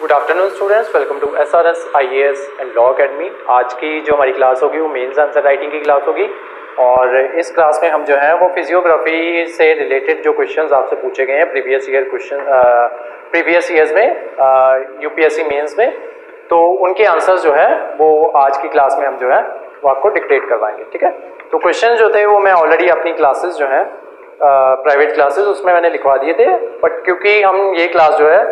Good afternoon students, welcome to SRS IAS and law academy. आज की जो हमारी क्लास होगी वो मेंस आंसर राइटिंग की क्लास होगी और इस क्लास में हम जो है वो फिजियोग्राफी से रिलेटेड जो क्वेश्चंस आपसे पूछे गए हैं प्रीवियस ईयर्स में यूपीएससी मेंस में, तो उनके आंसर्स जो है वो आज की क्लास में हम जो है वो आपको डिक्टेट करवाएंगे। ठीक है, तो क्वेश्चन जो थे वो मैं ऑलरेडी अपनी क्लासेस जो है प्राइवेट क्लासेस उसमें मैंने लिखवा दिए थे, बट क्योंकि हम ये क्लास जो है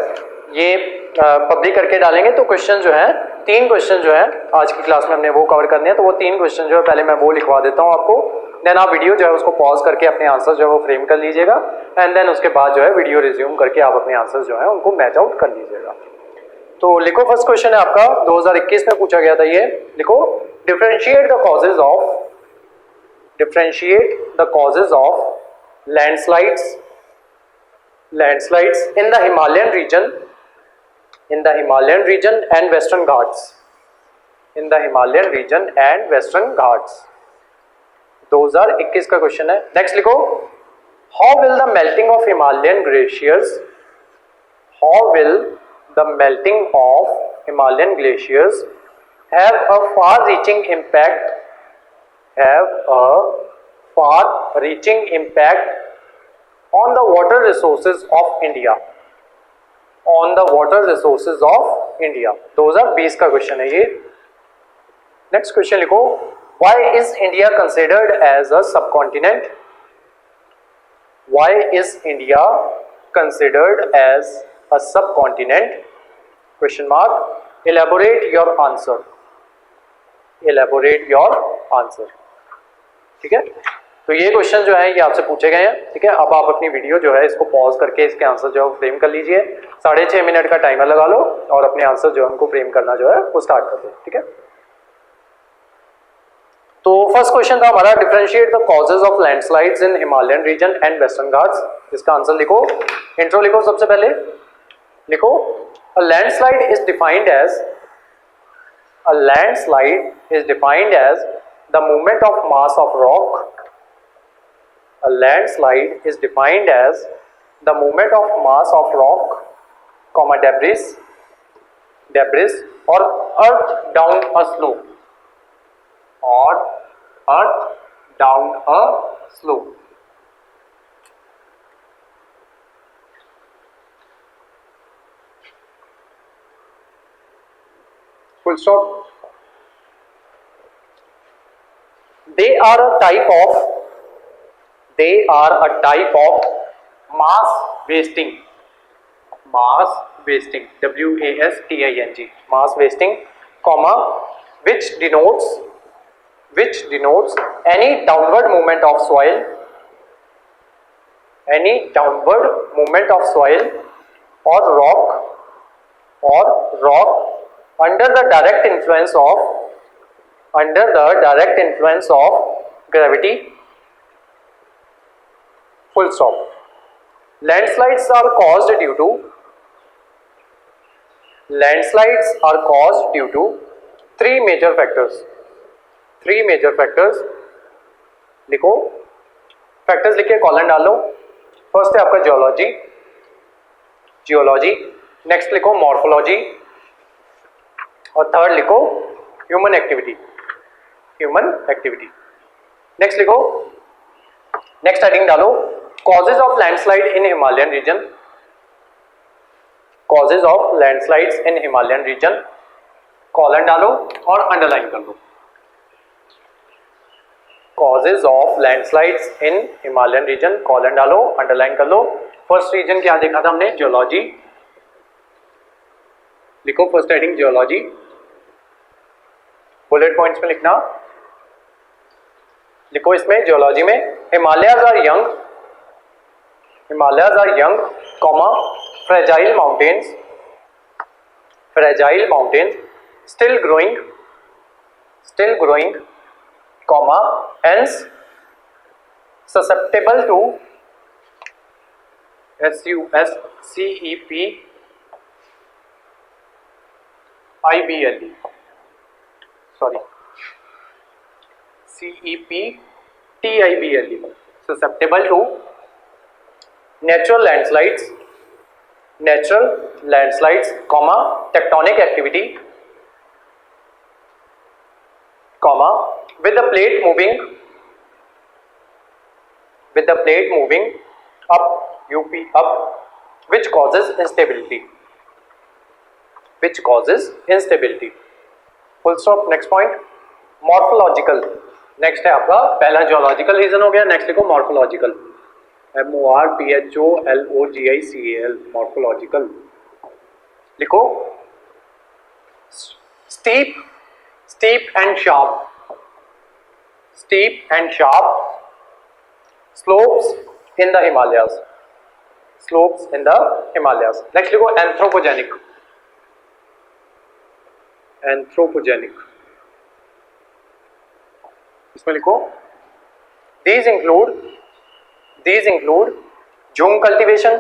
ये पब्लिक करके डालेंगे तो क्वेश्चन जो है 3 क्वेश्चन जो है आज की क्लास में हमने वो कवर करने हैं। तो वो 3 क्वेश्चन जो है पहले मैं वो लिखवा देता हूँ आपको, देन आप वीडियो जो है उसको पॉज करके अपने आंसर जो है वो फ्रेम कर लीजिएगा एंड देन उसके बाद जो है वीडियो रिज्यूम करके आप अपने आंसर जो है उनको मैच आउट कर लीजिएगा। तो लिखो, फर्स्ट क्वेश्चन है आपका 2021 में पूछा गया था, ये लिखो, differentiate the causes of landslides in the Himalayan region and Western Ghats. 2021 का क्वेश्चन है। नेक्स्ट लिखो, how will the melting of Himalayan glaciers have a far-reaching impact on the water resources of India? 2020 का question है ये। Next question लिखो, why is India considered as a subcontinent? Question mark. Elaborate your answer. ठीक है, तो ये question जो है ये आपसे पूछे गए हैं। ठीक है, अब आप अपनी वीडियो जो है इसको पॉज करके इसके आंसर जो है फ्रेम कर लीजिए। 6.5 मिनट का टाइमर लगा लो और अपने आंसर जो है उनको फ्रेम करना जो है वो स्टार्ट कर दो। ठीक है, तो फर्स्ट क्वेश्चन था हमारा, differentiate the causes of landslides in Himalayan region and Western Ghats. इसका आंसर लिखो, इंट्रो लिखो। सबसे पहले लिखो, a landslide is defined as the movement of mass of rock. A landslide is defined as the movement of mass of rock, debris or earth down a slope. Full stop. They are a type of mass wasting, WASTING, mass wasting, which denotes any downward movement of soil or rock under the direct influence of gravity. Full stop. Landslides are caused due to 3 major factors. लिखो, factors लिख के colon डालो। First है आपका geology, next लिखो morphology और third लिखो human activity. Next लिखो, नेक्स्ट हेडिंग डालो, causes of landslide in Himalayan region, colon डालो और अंडरलाइन कर लो। causes of landslides in Himalayan region, colon डालो, अंडरलाइन कर लो। फर्स्ट रीजन क्या देखा था हमने? जियोलॉजी। लिखो first heading geology, bullet points में लिखना। लिखो इसमें जियोलॉजी में, Himalayas are young, fragile mountains, still growing, hence susceptible to susceptible to natural landslides natural landslides, comma, tectonic activity, comma, with the plate moving up, up, which causes instability, full stop. Next point, morphological. Next है आपका, पहला geological reason हो गया, next लिखो morphological, MORPHOLOGICAL, morphological. लिखो steep and sharp slopes in the Himalayas, next लिखो anthropogenic, इसमें लिखो these include झूम कल्टीवेशन,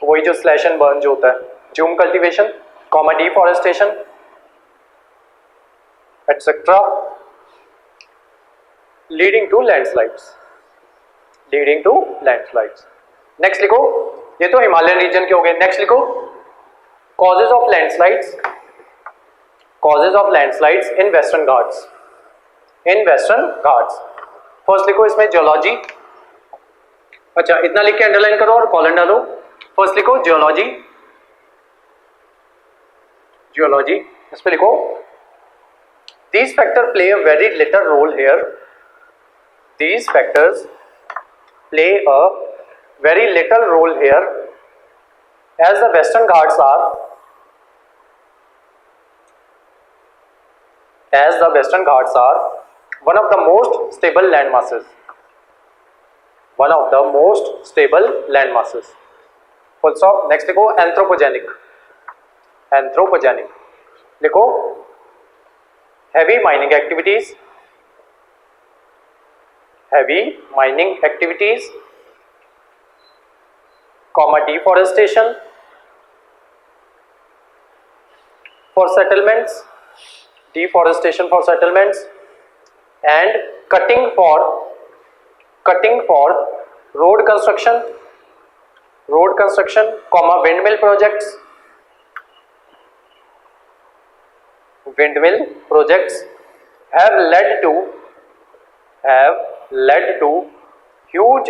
वही जो स्लैश एंड बर्न जो होता है, jhum cultivation, comma, deforestation etcetera, leading to landslides. Next लिखो, ये तो हिमालयन रीजन के हो गए, नेक्स्ट लिखो causes of landslides in western Ghats. First लिखो इसमें जियोलॉजी, अच्छा इतना लिख के अंडरलाइन करो और कॉलन डालो। फर्स्ट लिखो जियोलॉजी, इस पे लिखो these factors play a very little role here, as the Western Ghats are one of the most stable land masses, full stop। next लिखो anthropogenic, लिखो heavy mining activities, comma, deforestation for settlements, and cutting for road construction, comma, windmill projects have led to huge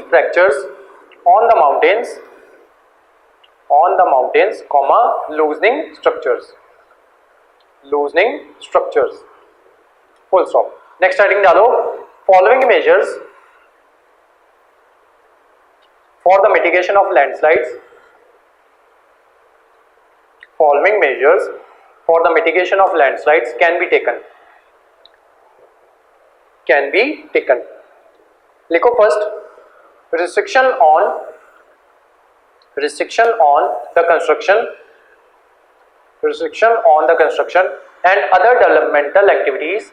fractures on the mountains, comma, loosening structures, full stop। next heading डालो, following measures for the mitigation of landslides can be taken, लिखो first restriction on the construction and other developmental activities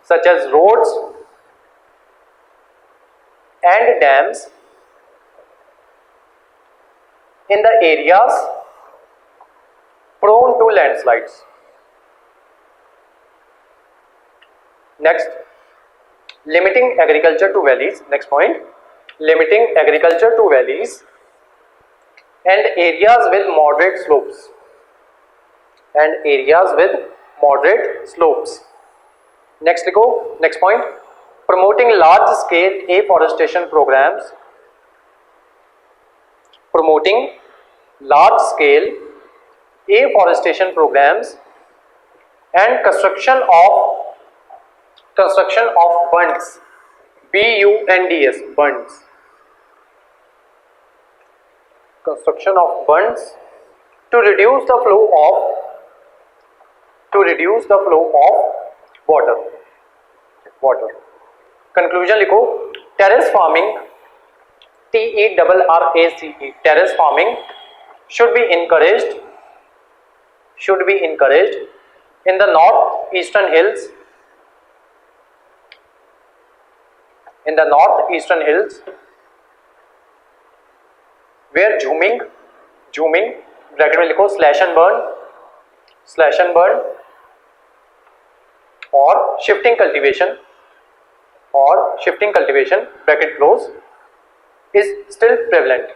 such as roads and dams in the areas prone to landslides. Next, limiting agriculture to valleys. Next point, limiting agriculture to valleys and areas with moderate slopes. Next point, promoting large scale afforestation programs, and construction of bunds, BUNDS, bunds, construction of bunds to reduce the flow of water. Conclusion लिखो, terrace farming, TERRACE, terrace farming should be encouraged in the northeastern hills, where zooming bracket में लिखो slash and burn or shifting cultivation bracket close is still prevalent.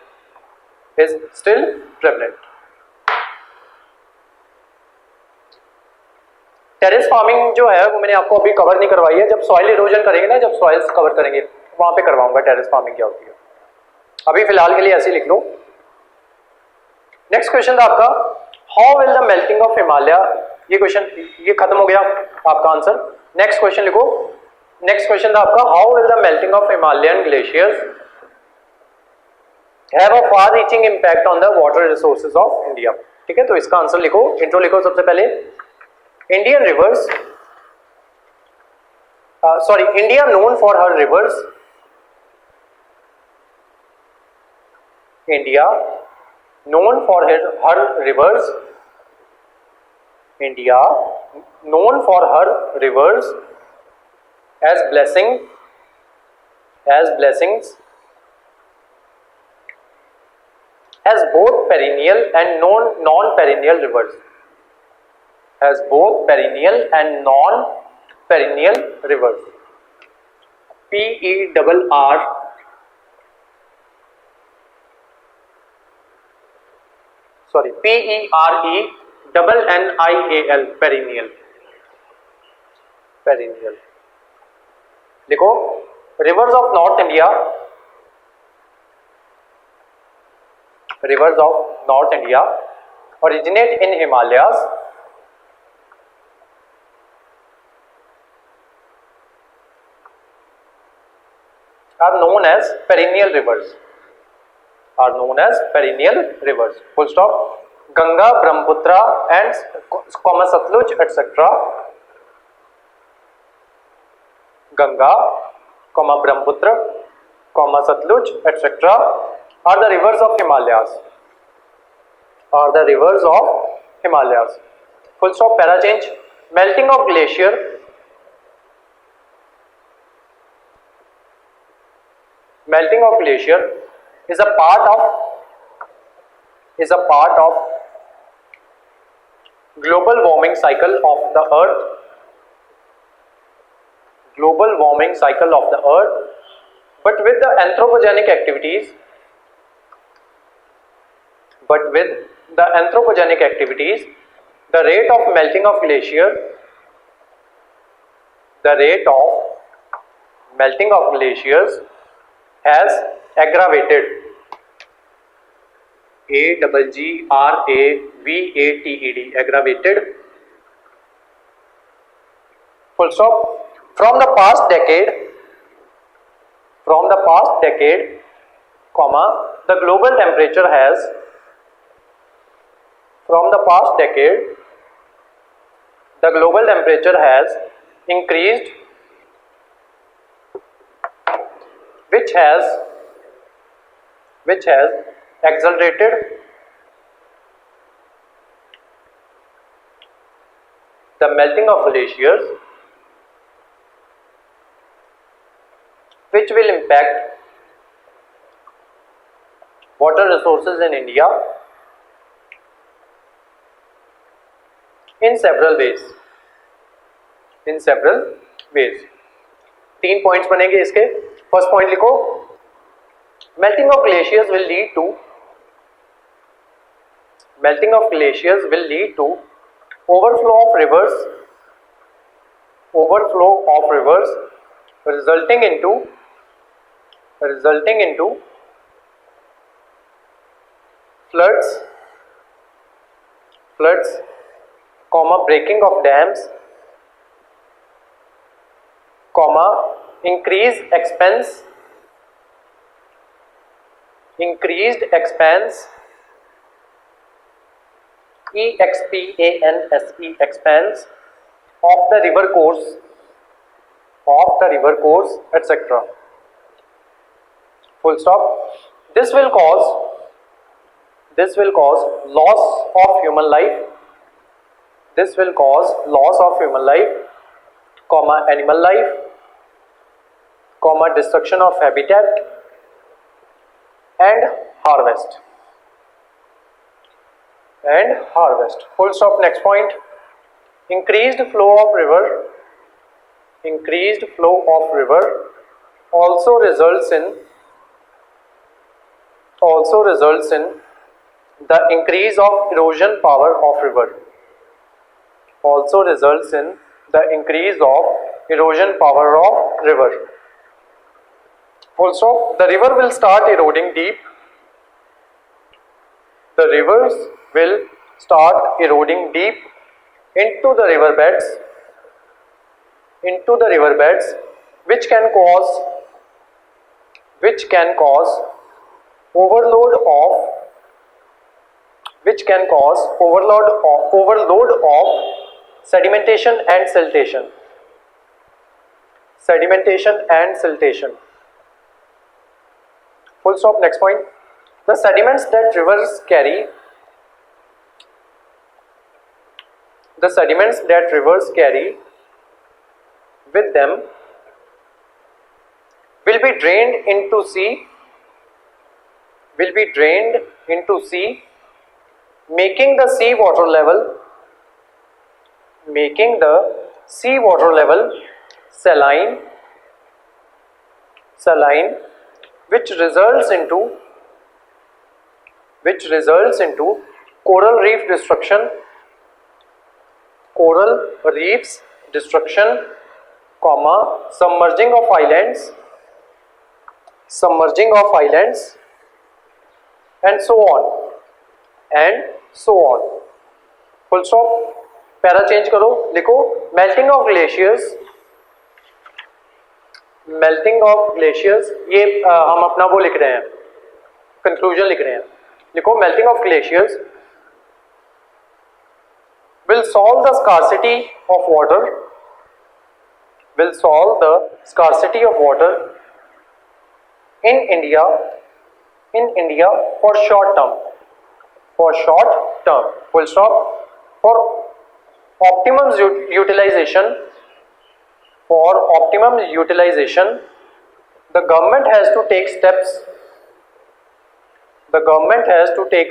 Terrace farming जो है वो मैंने आपको अभी cover नहीं करवाई है, जब सॉइल इरोजन करेंगे ना, जब सॉइल्स कवर करेंगे वहां पे करवाऊंगा टेरेस फार्मिंग क्या होती है। अभी फिलहाल के लिए ऐसे लिख लो। नेक्स्ट क्वेश्चन था आपका, how will the melting of Himalaya, ये क्वेश्चन ये खत्म हो गया आपका आंसर। नेक्स्ट क्वेश्चन लिखो। नेक्स्ट क्वेश्चन था आपका, how will the melting of Himalayan glaciers have a far reaching impact on the water resources of India. ठीक है, तो इसका आंसर लिखो, इंट्रो लिखो सबसे पहले। Indian reverse, sorry, India known for her reverse, India known for her rivers, India known for her rivers as blessings as both perennial and non-perennial rivers, as both perennial and non-perennial rivers, PERR sorry, PERENNIAL, perennial, perennial। देखो, rivers of North India, rivers of North India originate in Himalayas, are known as perennial rivers, are known as perennial rivers, full stop। Ganga, Brahmaputra and Satluj etc. Ganga, Brahmaputra, Satluj etc. are the rivers of Himalayas, are the rivers of Himalayas, full stop, para change। Melting of glacier, melting of glacier is a part of global warming cycle of the earth, global warming cycle of the earth, but with the anthropogenic activities, the rate of melting of glacier, the rate of melting of glaciers has aggravated, AGGRAVATED, aggravated, full stop। From the past decade, comma, the global temperature has, from the past decade, the global temperature has increased, which has accelerated the melting of glaciers, which will impact water resources in India in several ways, तीन points बनेंगे इसके। First point लिखो, melting of glaciers will lead to overflow of rivers, resulting into floods, comma, breaking of dams, comma, increased expense, expense of the river course, etc. Full stop। This will cause loss of human life, comma, animal life, comma, destruction of habitat and harvest, full stop। Next point, increased flow of river increased flow of river also results in the increase of erosion power of river. Also results in the increase of erosion power of river. Also, the river will start eroding deep. The rivers will start eroding deep into the river beds, which can cause overload of sedimentation and siltation. Full stop. Next point. The sediments that rivers carry with them will be drained into sea, making the sea water level saline, which results into coral reefs destruction, submerging of islands, and so on. Full stop. Para change करो, लिखो melting of glaciers, ये हम अपना वो लिख रहे हैं, conclusion लिख रहे हैं. लिखो melting of glaciers will solve the scarcity of water in India for short term. Full stop. For optimum utilization, the government has to take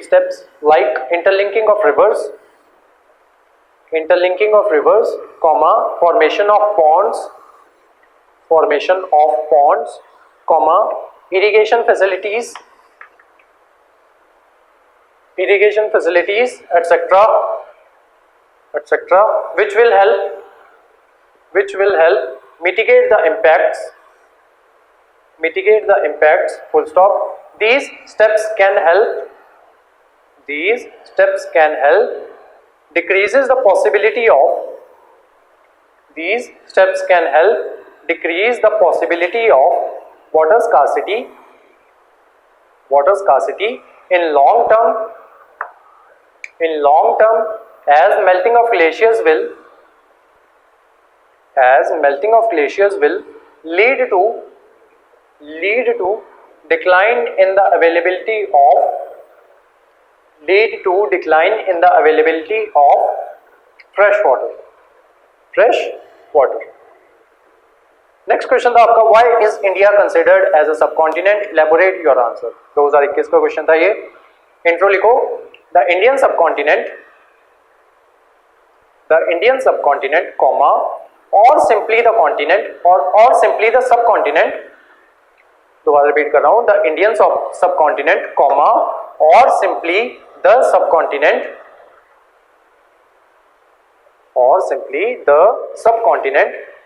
steps like interlinking of rivers, formation of ponds, irrigation facilities, etc., which will help mitigate the impacts. Full stop. These steps can help decreases the possibility of water scarcity in long term, as melting of glaciers will lead to decline in the availability of fresh water. Next question था आपका, why is India considered as a subcontinent? Elaborate your answer. 2021 का question था ये. Intro लिखो. The Indian subcontinent, comma, or simply the continent, or simply the subcontinent. दोबारा repeat कर रहा हूँ. The Indian subcontinent, comma, or simply the subcontinent,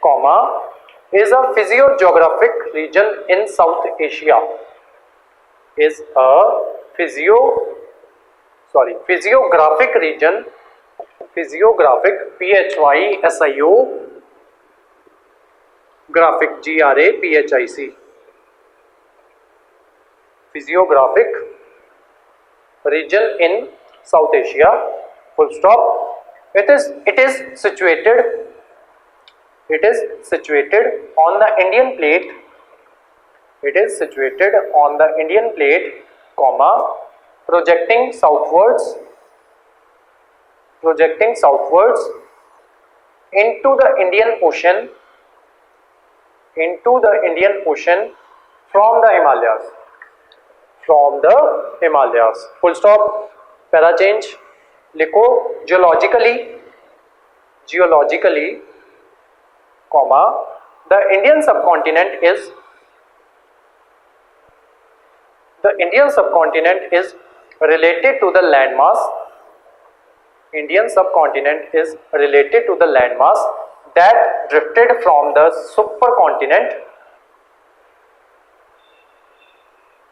comma, is a physiographic region in South Asia. Physiographic region, PHYSIO, graphic, GRAPHIC, physiographic region in South Asia. Full stop. It is situated on the Indian plate. Comma, projecting southwards into the Indian Ocean from the Himalayas. Full stop. Para change. लिखो geologically, comma, The Indian subcontinent is related to the landmass. Indian subcontinent is related to the landmass that drifted from the supercontinent.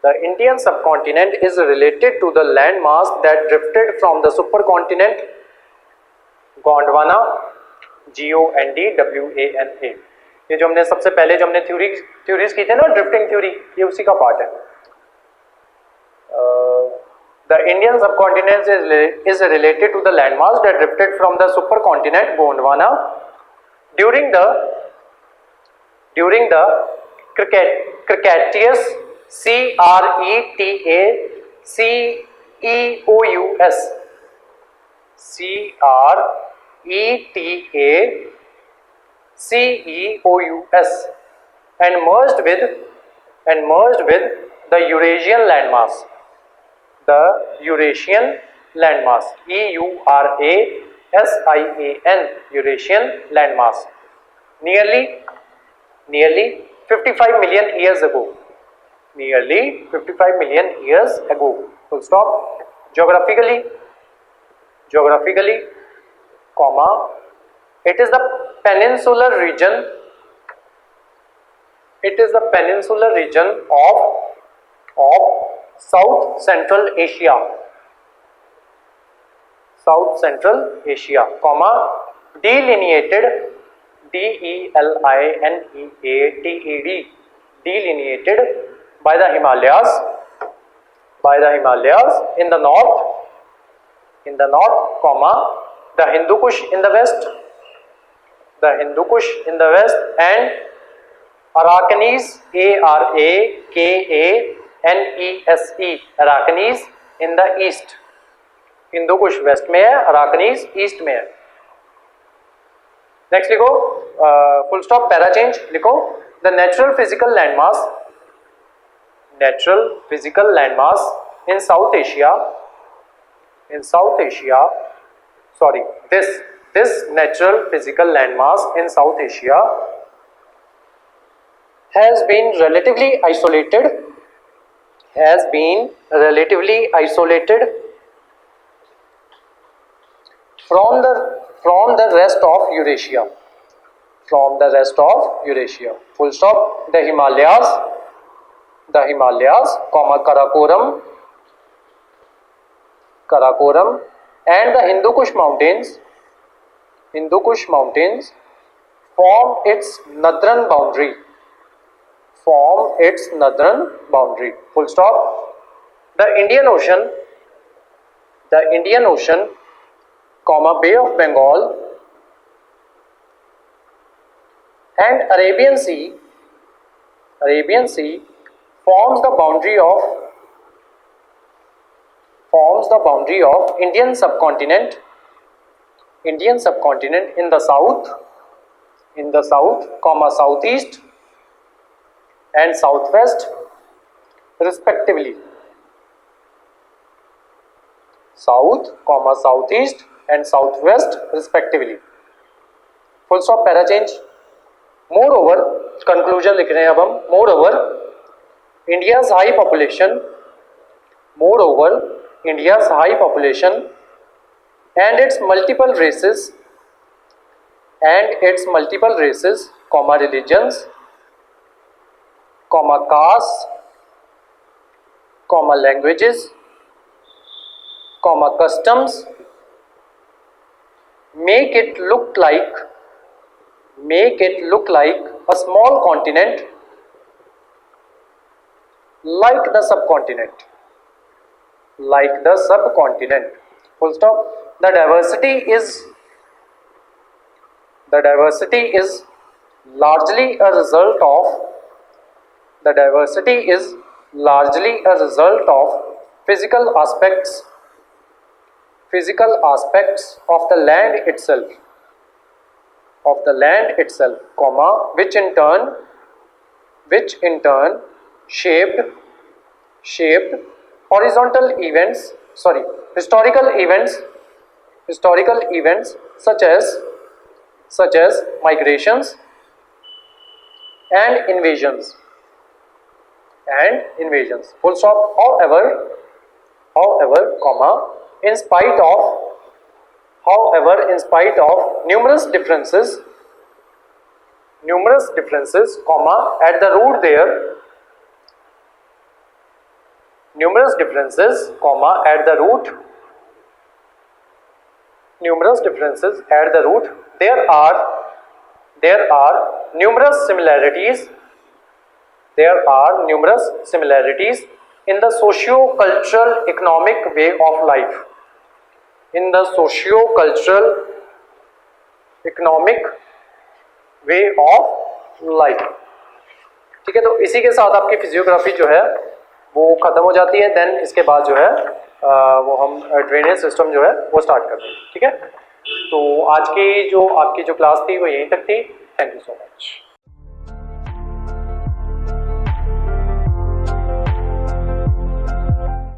The Indian subcontinent is related to the landmass that drifted from the supercontinent Gondwana, GONDWANA. ये जो हमने सबसे पहले जो हमने theories की थी ना, ड्रिफ्टिंग थ्योरी, ये उसी का पार्ट है. The Indian subcontinent is related to the landmass that drifted from the supercontinent Gondwana during the Cretaceous, CRETACEOUS and merged with the Eurasian landmass. The Eurasian landmass, EURASIAN, Eurasian landmass, nearly 55 million years ago. Nearly 55 million years ago. Full stop. Geographically, comma, it is the peninsular region. It is the peninsular region of South Central Asia. South Central Asia, comma, delineated, DELINEATED, delineated by the Himalayas in the north, comma, the Hindu Kush in the west, and Arakanese, ARAKANESE, Arakanese in the east. Hindu Kush west में है, Arakanese east में है. Next लिखो, full stop, para change लिखो. The natural physical landmass in South Asia, this natural physical landmass in South Asia has been relatively isolated from the rest of Eurasia. Full stop. The Himalayas, comma, Karakoram and the Hindu Kush mountains form its northern boundary. Full stop. The Indian Ocean, comma, Bay of Bengal and Arabian Sea forms the boundary of Indian subcontinent in the south, comma, southeast and southwest respectively. South, comma, southeast and southwest respectively. Full stop, para change. Moreover, conclusion लिख रहे हैं अब हम. Moreover, India's high population and its multiple races, comma, religions, comma, castes, comma, languages, comma, customs make it look like a small continent like the subcontinent. Full stop. The diversity is largely a result of physical aspects of the land itself, comma, which in turn shaped historical events such as migrations, and invasions. And invasions. Full stop. However, comma, in spite of numerous differences, comma, at the root there, numerous differences, comma, at the root, there are numerous similarities, in the socio-cultural economic way of life, ठीक है। तो इसी के साथ आपकी physiography जो है वो ख़त्म हो जाती है। देन इसके बाद जो है वो हम ड्रेनेज सिस्टम जो है वो स्टार्ट करते हैं। ठीक है, तो आज की जो आपकी जो क्लास थी वो यहीं तक थी। Thank you so much.